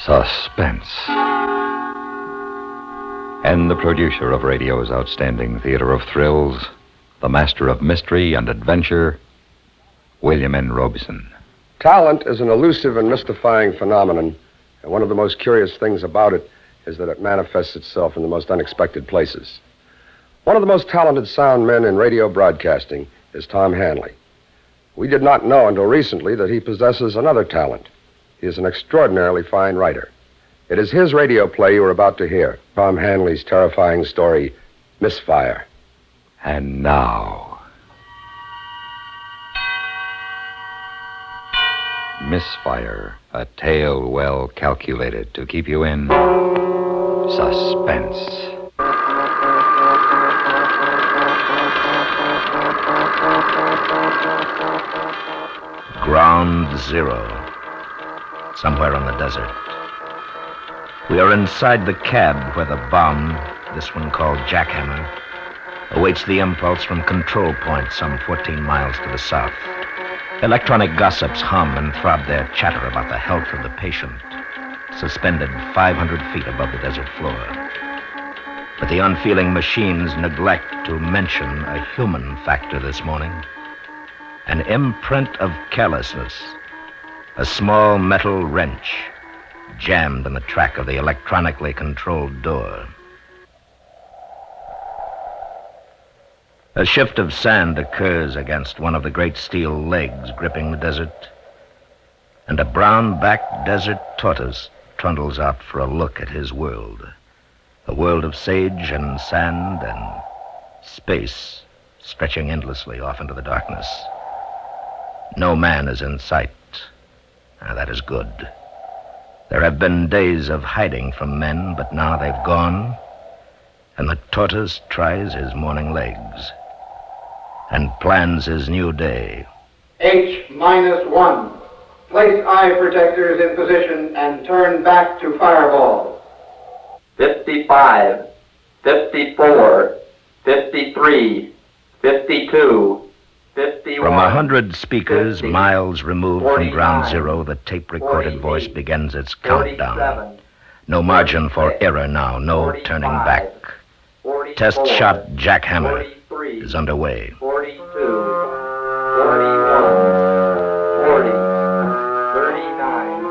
Suspense. And the producer of radio's outstanding theater of thrills, the master of mystery and adventure, William N. Robeson. Talent is an elusive and mystifying phenomenon, and one of the most curious things about it is that it manifests itself in the most unexpected places. One of the most talented sound men in radio broadcasting is Tom Hanley. We did not know until recently that he possesses another talent. He is an extraordinarily fine writer. It is his radio play you are about to hear, Tom Hanley's terrifying story, Misfire. And now, Misfire, a tale well calculated to keep you in suspense. Ground Zero, somewhere on the desert. We are inside the cab where the bomb, this one called Jackhammer, awaits the impulse from control point some 14 miles to the south. Electronic gossips hum and throb their chatter about the health of the patient, suspended 500 feet above the desert floor. But the unfeeling machines neglect to mention a human factor this morning. An imprint of carelessness, a small metal wrench jammed in the track of the electronically controlled door. A shift of sand occurs against one of the great steel legs gripping the desert, and a brown-backed desert tortoise trundles out for a look at his world. A world of sage and sand and space stretching endlessly off into the darkness. No man is in sight. Now, that is good. There have been days of hiding from men, but now they've gone, and the tortoise tries his morning legs and plans his new day. H-1. Place eye protectors in position and turn back to fireball. 55, 54, 53, 52, 51. From 100 speakers 50, miles removed 49, from Ground Zero, the tape-recorded voice begins its countdown. No margin for error now, no 45, turning back. 44, Test shot Jackhammer is underway. 42, 41, 40, 39.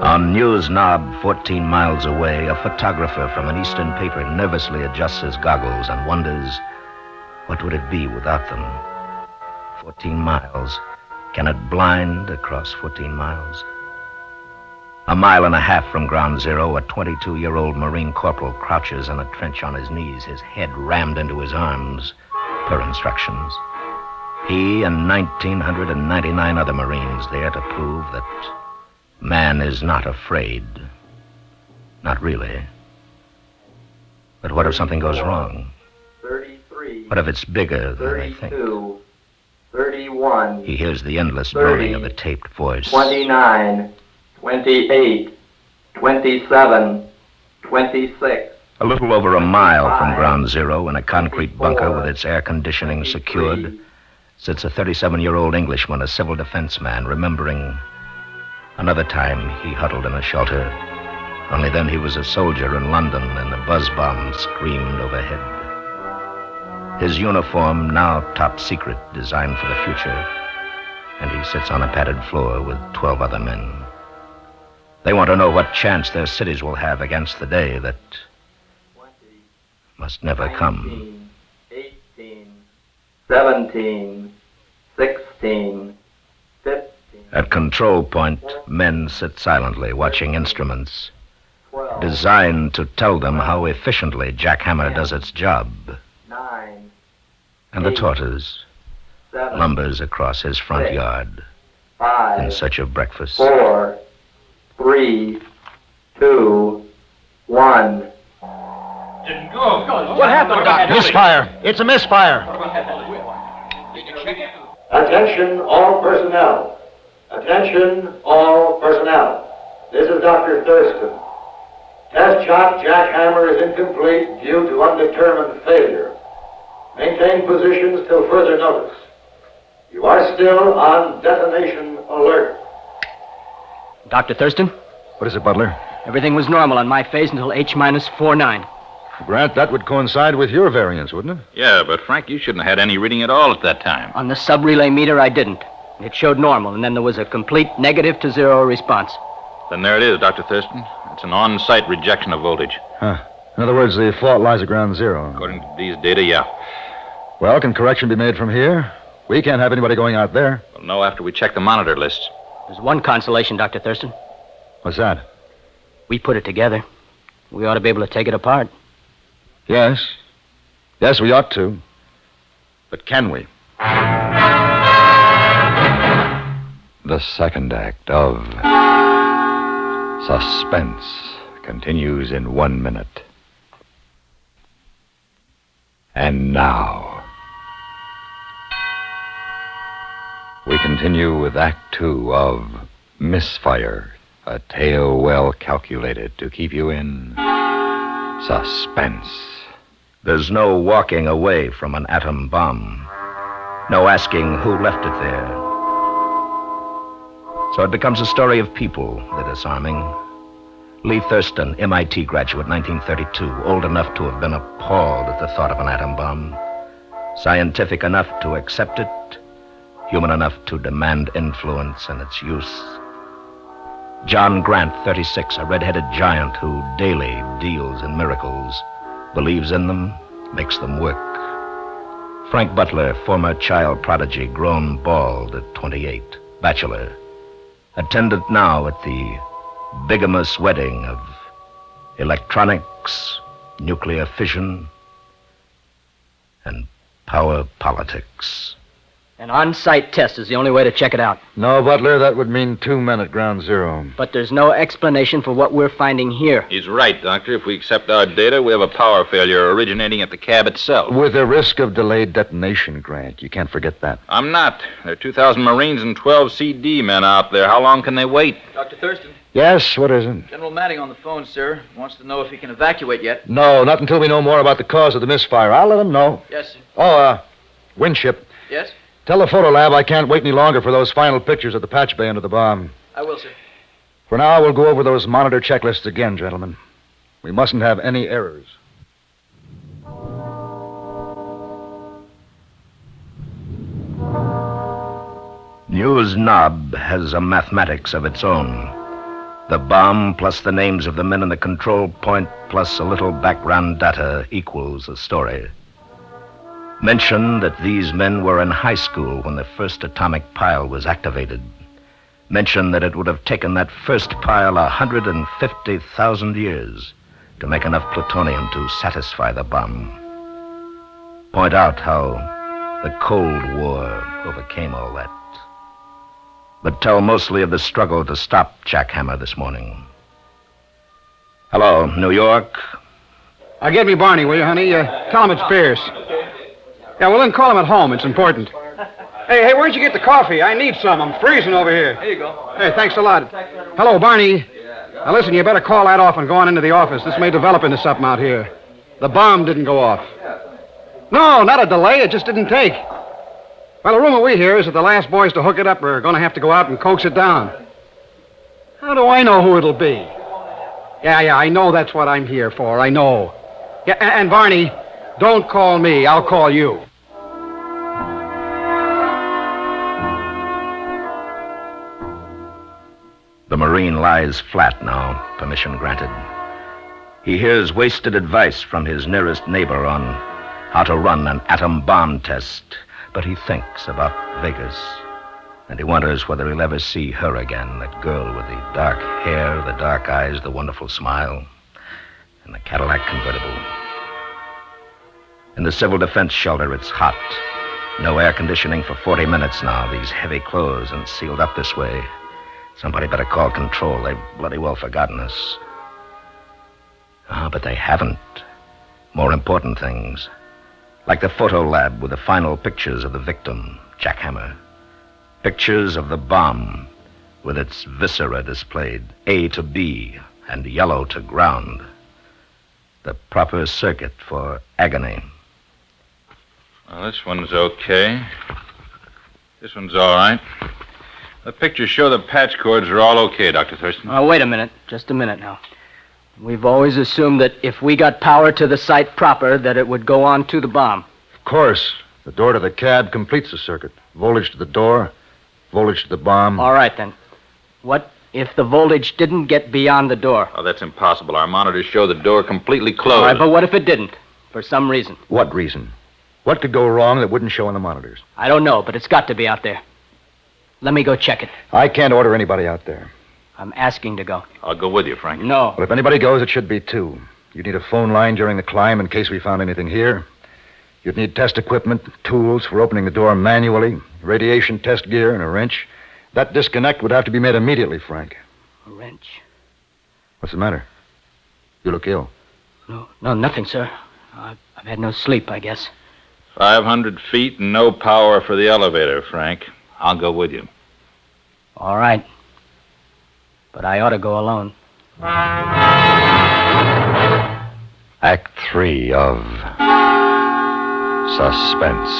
On News Knob, 14 miles away, a photographer from an eastern paper nervously adjusts his goggles and wonders, what would it be without them? 14 miles. Can it blind across 14 miles? A mile and a half from Ground Zero, a 22-year-old Marine corporal crouches in a trench on his knees, his head rammed into his arms, per instructions. He and 1,999 other Marines there to prove that man is not afraid. Not really. But what if something goes wrong? 33. What if it's bigger than they think? 31. He hears the endless droning of the taped voice. 29, 28, 27, 26. A little over a mile from Ground Zero, in a concrete bunker with its air conditioning secured, sits a 37-year-old Englishman, a civil defense man, remembering another time he huddled in a shelter. Only then he was a soldier in London and the buzz bomb screamed overhead. His uniform, now top secret, designed for the future, and he sits on a padded floor with 12 other men. They want to know what chance their cities will have against the day that 20, must never 19, come. 18, 17, 16, 15. At control point, men sit silently, watching instruments, designed to tell them how efficiently Jackhammer does its job. 9, And the tortoise 7, lumbers across his front 6, yard 5, in search of breakfast. 4, 3, 2, 1. What happened, Doctor? Misfire. It's a misfire. Attention all personnel. Attention all personnel. This is Dr. Thurston. Test shot Jackhammer is incomplete due to undetermined failure. Maintain positions till further notice. You are still on detonation alert. Dr. Thurston? What is it, Butler? Everything was normal on my phase until H-49. Grant, that would coincide with your variance, wouldn't it? Yeah, but Frank, you shouldn't have had any reading at all at that time. On the sub-relay meter, I didn't. It showed normal, and then there was a complete negative to zero response. Then there it is, Dr. Thurston. It's an on-site rejection of voltage. Huh. In other words, the fault lies at ground zero. According to these data, yeah. Well, can correction be made from here? We can't have anybody going out there. We'll know after we check the monitor lists. There's one consolation, Dr. Thurston. What's that? We put it together. We ought to be able to take it apart. Yes. Yes, we ought to. But can we? The second act of Suspense continues in 1 minute. And now, we continue with Act 2 of Misfire, a tale well calculated to keep you in suspense. There's no walking away from an atom bomb. No asking who left it there. So it becomes a story of people, the disarming. Lee Thurston, MIT graduate, 1932, old enough to have been appalled at the thought of an atom bomb. Scientific enough to accept it, human enough to demand influence in its use. John Grant, 36, a red-headed giant who daily deals in miracles, believes in them, makes them work. Frank Butler, former child prodigy, grown bald at 28, bachelor, attendant now at the bigamous wedding of electronics, nuclear fission, and power politics. An on-site test is the only way to check it out. No, Butler, that would mean 2 men at ground zero. But there's no explanation for what we're finding here. He's right, Doctor. If we accept our data, we have a power failure originating at the cab itself. With a risk of delayed detonation, Grant. You can't forget that. I'm not. There are 2,000 Marines and 12 CD men out there. How long can they wait? Dr. Thurston, Yes, what is it? General Matting on the phone, sir. Wants to know if he can evacuate yet. No, not until we know more about the cause of the misfire. I'll let him know. Yes, sir. Oh, Winship. Yes? Tell the photo lab I can't wait any longer for those final pictures of the patch bay under the bomb. I will, sir. For now, we'll go over those monitor checklists again, gentlemen. We mustn't have any errors. News Knob has a mathematics of its own. The bomb plus the names of the men in the control point plus a little background data equals a story. Mention that these men were in high school when the first atomic pile was activated. Mention that it would have taken that first pile 150,000 years to make enough plutonium to satisfy the bomb. Point out how the Cold War overcame all that. But tell mostly of the struggle to stop Jackhammer this morning. Hello, New York. Get me Barney, will you, honey? Tell him it's Pierce. Yeah, well, then call him at home. It's important. Hey, where'd you get the coffee? I need some. I'm freezing over here. Here you go. Hey, thanks a lot. Hello, Barney. Now, listen, you better call that off and go on into the office. This may develop into something out here. The bomb didn't go off. No, not a delay. It just didn't take. Well, the rumor we hear is that the last boys to hook it up are going to have to go out and coax it down. How do I know who it'll be? Yeah, I know that's what I'm here for. I know. Yeah, and Barney, don't call me. I'll call you. The Marine lies flat now, permission granted. He hears wasted advice from his nearest neighbor on how to run an atom bomb test, but he thinks about Vegas, and he wonders whether he'll ever see her again, that girl with the dark hair, the dark eyes, the wonderful smile, and the Cadillac convertible. In the civil defense shelter, it's hot. No air conditioning for 40 minutes now, these heavy clothes, and sealed up this way. Somebody better call control. They've bloody well forgotten us. But they haven't. More important things. Like the photo lab with the final pictures of the victim, Jackhammer. Pictures of the bomb with its viscera displayed, A to B and yellow to ground. The proper circuit for agony. Well, this one's okay. This one's all right. The pictures show the patch cords are all okay, Dr. Thurston. Wait a minute. Just a minute now. We've always assumed that if we got power to the site proper, that it would go on to the bomb. Of course. The door to the cab completes the circuit. Voltage to the door, voltage to the bomb. All right, then. What if the voltage didn't get beyond the door? Oh, that's impossible. Our monitors show the door completely closed. All right, but what if it didn't? For some reason. What reason? What could go wrong that wouldn't show on the monitors? I don't know, but it's got to be out there. Let me go check it. I can't order anybody out there. I'm asking to go. I'll go with you, Frank. No. But if anybody goes, it should be two. You'd need a phone line during the climb in case we found anything here. You'd need test equipment, tools for opening the door manually, radiation test gear, and a wrench. That disconnect would have to be made immediately, Frank. A wrench? What's the matter? You look ill. No, nothing, sir. I've had no sleep, I guess. 500 feet and no power for the elevator, Frank. I'll go with you. All right. But I ought to go alone. Act 3 of Suspense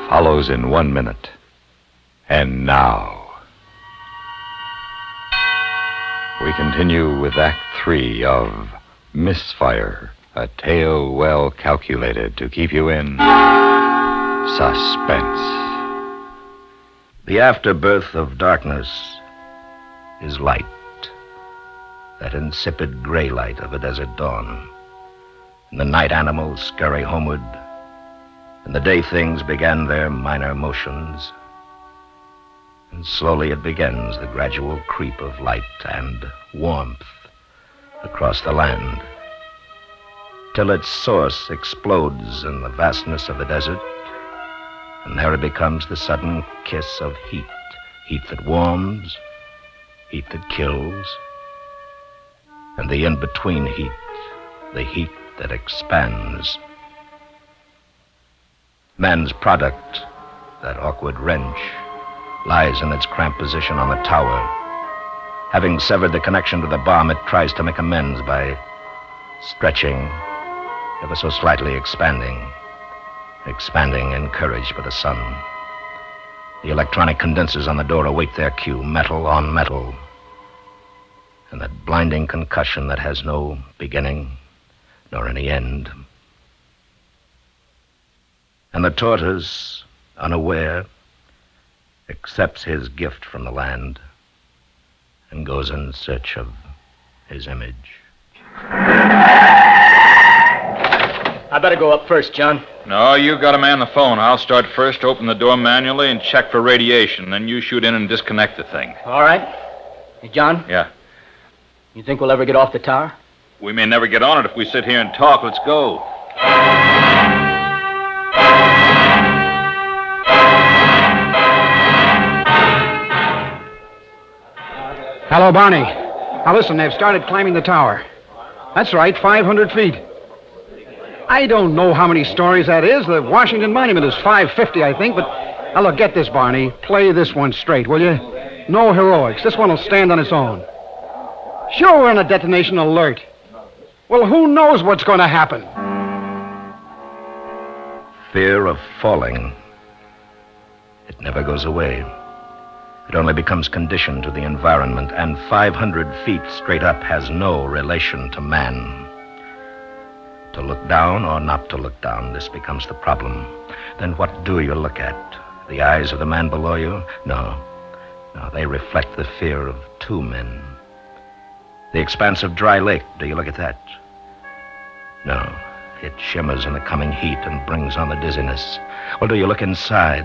follows in 1 minute. And now, we continue with Act 3 of Misfire, a tale well calculated to keep you in suspense. The afterbirth of darkness is light, that insipid gray light of a desert dawn. And the night animals scurry homeward, and the day things begin their minor motions. And slowly it begins the gradual creep of light and warmth across the land, till its source explodes in the vastness of the desert, and there it becomes the sudden kiss of heat, heat that warms, heat that kills, and the in-between heat, the heat that expands. Man's product, that awkward wrench, lies in its cramped position on the tower. Having severed the connection to the bomb, it tries to make amends by stretching, ever so slightly expanding encouraged by the sun. The electronic condensers on the door await their cue, metal on metal. And that blinding concussion that has no beginning nor any end. And the tortoise, unaware, accepts his gift from the land and goes in search of his image. I better go up first, John. No, you got to man the phone. I'll start first, open the door manually, and check for radiation. Then you shoot in and disconnect the thing. All right. Hey, John? Yeah. You think we'll ever get off the tower? We may never get on it if we sit here and talk. Let's go. Hello, Barney. Now, listen, they've started climbing the tower. That's right, 500 feet. I don't know how many stories that is. The Washington Monument is 550, I think, but... Now, look, get this, Barney. Play this one straight, will you? No heroics. This one will stand on its own. Sure, we're on a detonation alert. Well, who knows what's going to happen? Fear of falling. It never goes away. It only becomes conditioned to the environment, and 500 feet straight up has no relation to man. To look down or not to look down, this becomes the problem. Then what do you look at? The eyes of the man below you? No, they reflect the fear of two men. The expanse of dry lake, do you look at that? No, it shimmers in the coming heat and brings on the dizziness. Well, do you look inside?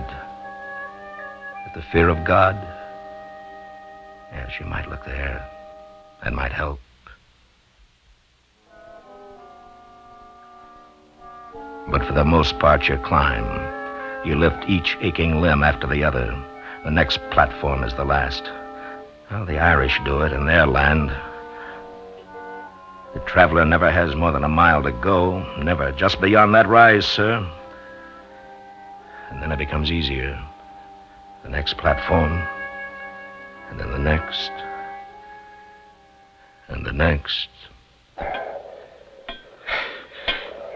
At the fear of God? Yes, you might look there. That might help. But for the most part, you climb. You lift each aching limb after the other. The next platform is the last. Well, the Irish do it in their land. The traveler never has more than a mile to go. Never. Just beyond that rise, sir. And then it becomes easier. The next platform. And then the next. And the next.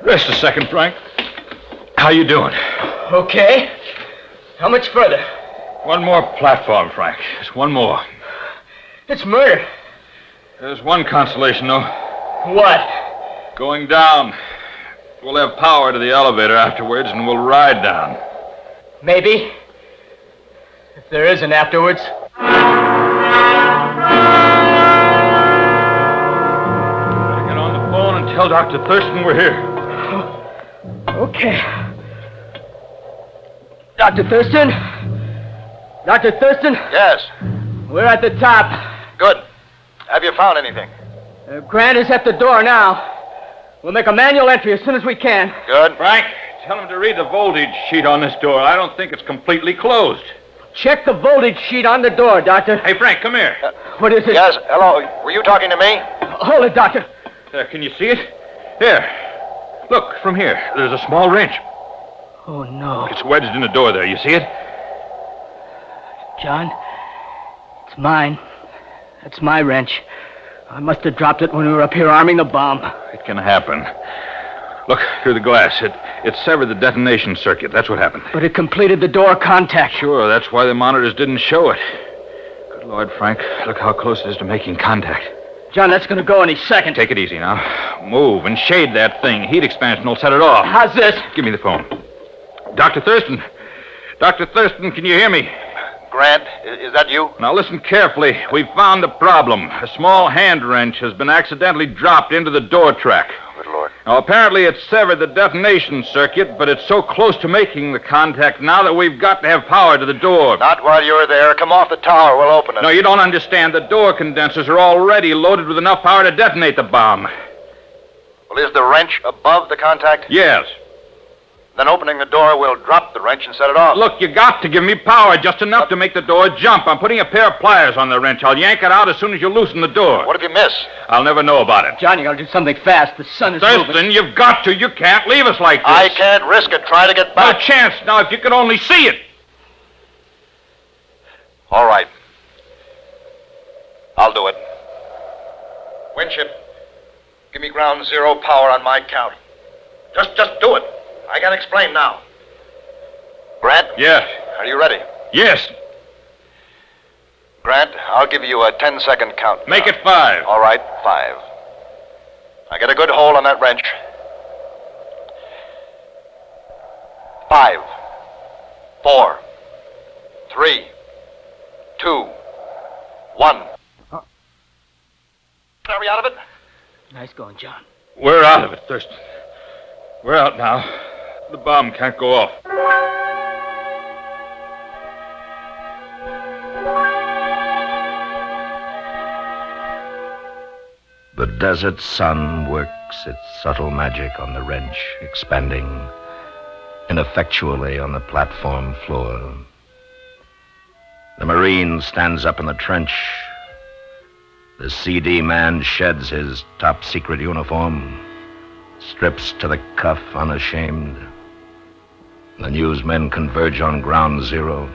Rest a second, Frank. How you doing? Okay. How much further? One more platform, Frank. Just one more. It's murder. There's one consolation, though. What? Going down. We'll have power to the elevator afterwards, and we'll ride down. Maybe. If there is an afterwards. Better get on the phone and tell Dr. Thurston we're here. Okay. Dr. Thurston? Dr. Thurston? Yes. We're at the top. Good. Have you found anything? Grant is at the door now. We'll make a manual entry as soon as we can. Good. Frank, tell him to read the voltage sheet on this door. I don't think it's completely closed. Check the voltage sheet on the door, Doctor. Hey, Frank, come here. What is it? Yes, hello. Were you talking to me? Hold it, Doctor. There, can you see it? Here. Look, from here. There's a small wrench. Oh, no. It's wedged in the door there. You see it? John, it's mine. That's my wrench. I must have dropped it when we were up here arming the bomb. It can happen. Look, through the glass. It severed the detonation circuit. That's what happened. But it completed the door contact. Sure, that's why the monitors didn't show it. Good Lord, Frank, look how close it is to making contact. John, that's going to go any second. Take it easy now. Move and shade that thing. Heat expansion will set it off. How's this? Give me the phone. Dr. Thurston. Dr. Thurston, can you hear me? Grant, is that you? Now listen carefully. We've found a problem. A small hand wrench has been accidentally dropped into the door track. Good Lord. Now, apparently it severed the detonation circuit, but it's so close to making the contact now that we've got to have power to the door. Not while you're there. Come off the tower. We'll open it. No, you don't understand. The door condensers are already loaded with enough power to detonate the bomb. Well, is the wrench above the contact? Yes. Then opening the door, we'll drop the wrench and set it off. Look, you got to give me power, just enough to make the door jump. I'm putting a pair of pliers on the wrench. I'll yank it out as soon as you loosen the door. What if you miss? I'll never know about it. John, you got to do something fast. The sun is Thurston, moving. you've got to. You can't leave us like this. I can't risk it. Try to get back. No chance. Now, if you could only see it. All right. I'll do it. Winship, give me ground zero power on my count. Just do it. I can't explain now. Grant? Yes. Are you ready? Yes. Grant, I'll give you a 10-second count. Make it 5. All right, 5. I get a good hold on that wrench. 5, 4, 3, 2, 1. Are we out of it? Nice going, John. We're out of it, Thurston. We're out now. The bomb can't go off. The desert sun works its subtle magic on the wrench, expanding ineffectually on the platform floor. The Marine stands up in the trench. The CD man sheds his top-secret uniform, strips to the cuff unashamed. The newsmen converge on ground zero.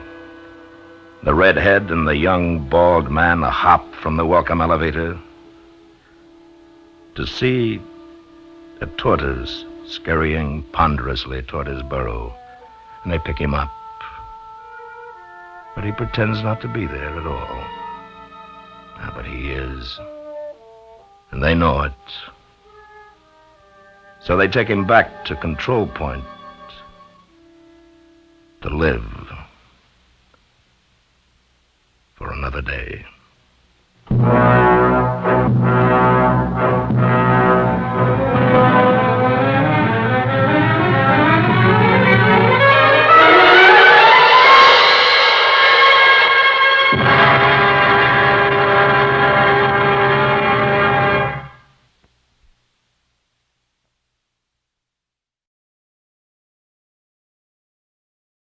The redhead and the young, bald man hop from the welcome elevator to see a tortoise scurrying ponderously toward his burrow, and they pick him up. But he pretends not to be there at all. But he is, and they know it. So they take him back to control point to live for another day.